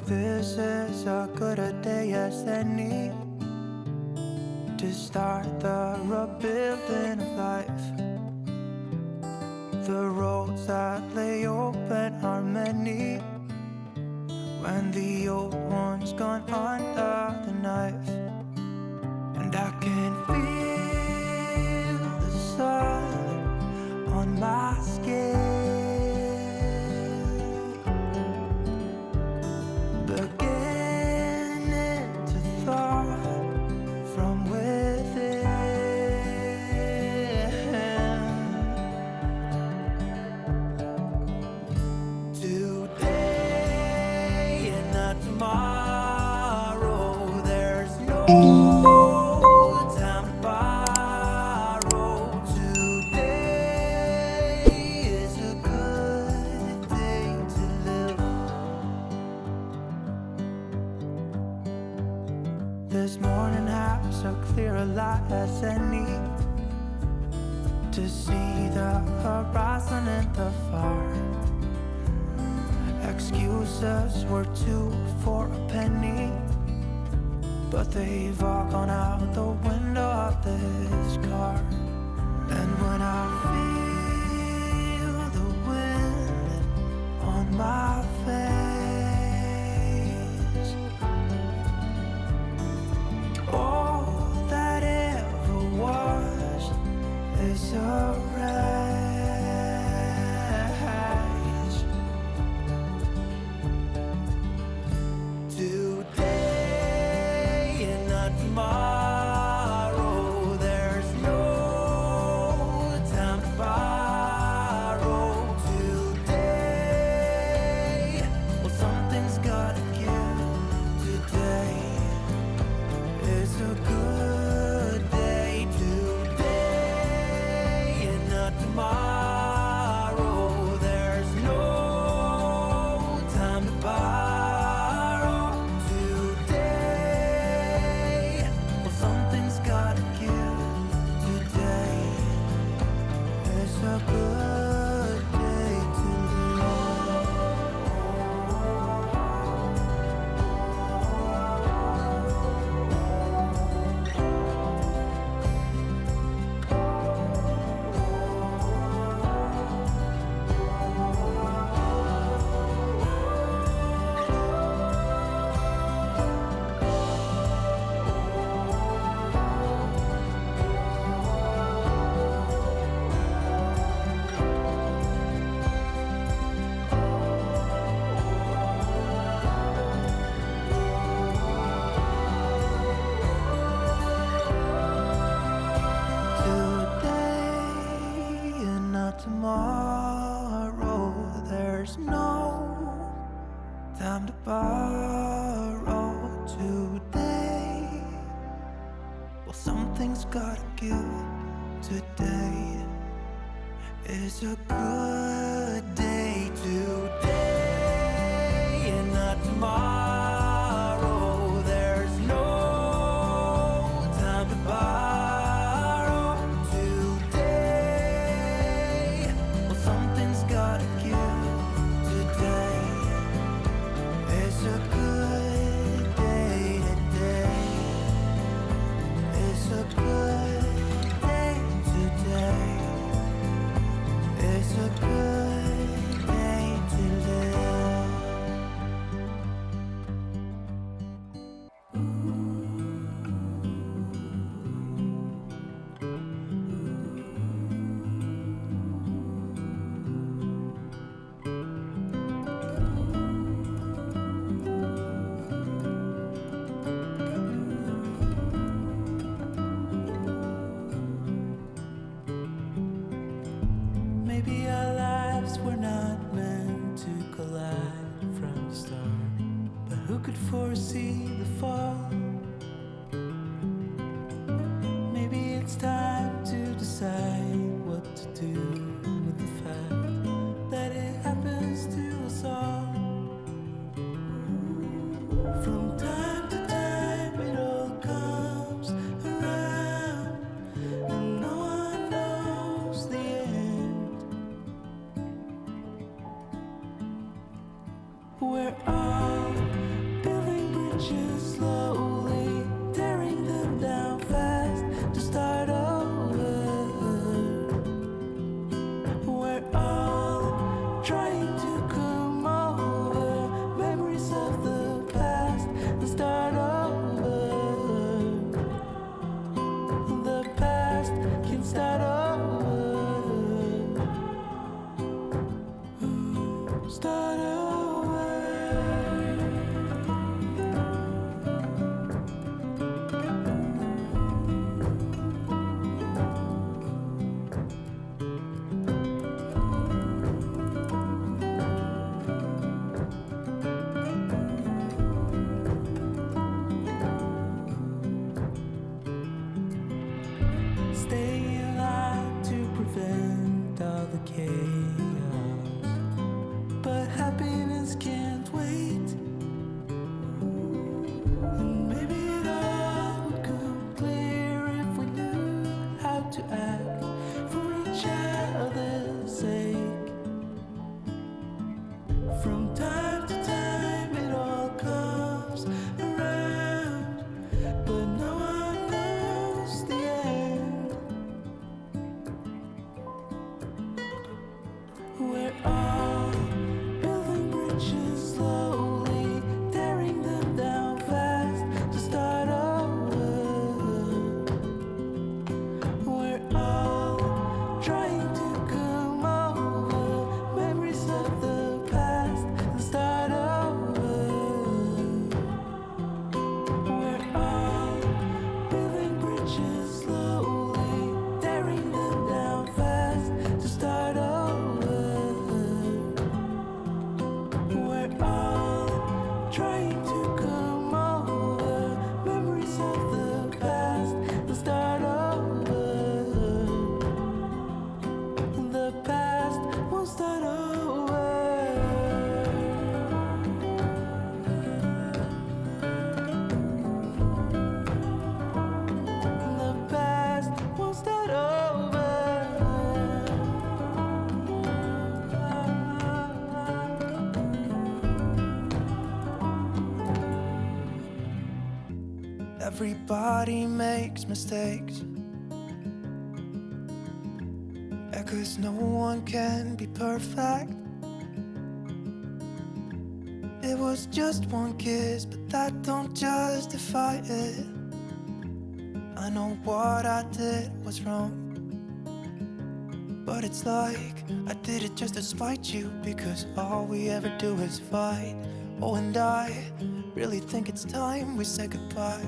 This is a good a day as any to start the rebuilding of life. The roads that lay open are many when the old one's gone under the knife. And I can feel the sun on my skin, beginning to thaw from within. Today and not tomorrow, there's no time to borrow. Today is a good day to live. This morning has a clear light as any to see the horizon and the far. Excuses were two for a penny, but they've all gone out the window of this car. And when I feel the wind on my face, all that ever was is a rise. Today and not tomorrow, there's no time to borrow. Today, well, something's gotta give. Today is a good day. Today and not tomorrow, there's no time to borrow. Today, well, something's gotta give. Today is a good day to live. Today and not tomorrow, there's no time to borrow. Today, well, something's gotta give. Today is a good day. Today and not tomorrow, there's no time to borrow. Today, well, something's gotta give. Today is a good day. Today is a good day. Today is a good day to live. Maybe our lives were not meant to collide from the start, but who could foresee the fall? Maybe it's time to decide what to do with the fact that it happens to us all. From time to time it all comes around, and no one knows the end. We're all start over. Stay alive to prevent all the chaos, but happiness can't wait. And maybe it all would come clear if we knew how to act for each other's sake. From time to time it all comes around, but no one knows the end. We're all building bridges slowly, tearing them down fast to start over. We're all trying to come over memories of the past and start over. We're all building bridges slowly, tearing them down fast to start over. We're all trying to come over memories of the past and start over. The past will start over. The past will start over. Everybody makes mistakes, yeah, 'cause no one can be perfect. It was just one kiss, but that don't justify it. I know what I did was wrong, but it's like I did it just to spite you, because all we ever do is fight. Oh, and I really think it's time we say goodbye.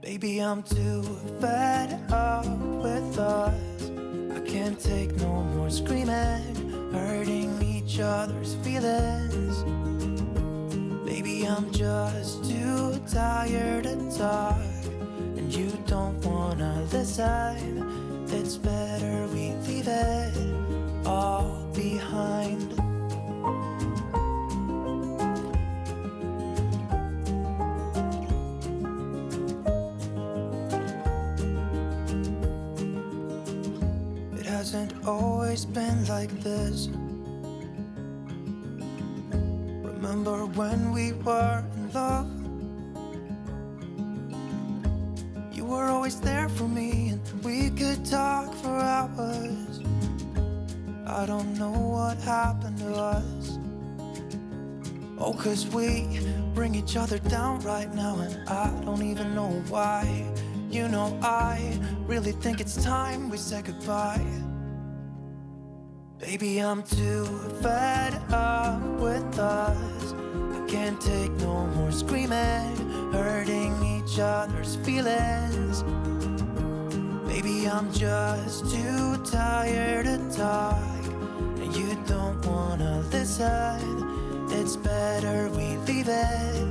Baby, I'm too fed up with us. I can't take no more screaming, hurting each other's feelings. Baby, I'm just too tired to talk, and you don't wanna listen. It's better we leave it all behind. It hasn't always been like this. Remember when we were in love? You were always there for me, and we could talk for hours. I don't know what happened to us. Oh, 'cause we bring each other down right now, and I don't even know why. You know, I really think it's time we say goodbye. Baby, I'm too fed up with us. I can't take no more screaming, hurting each other's feelings. Baby, I'm just too tired to talk, and you don't wanna listen. It's better we leave it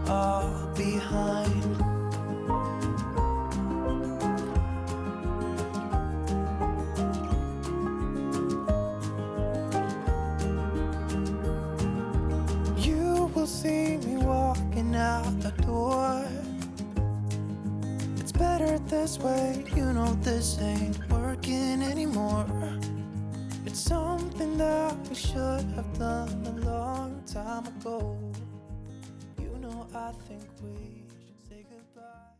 all behind. See me walking out the door. It's better this way, you know this ain't working anymore. It's something that we should have done a long time ago. You know, I think we should say goodbye.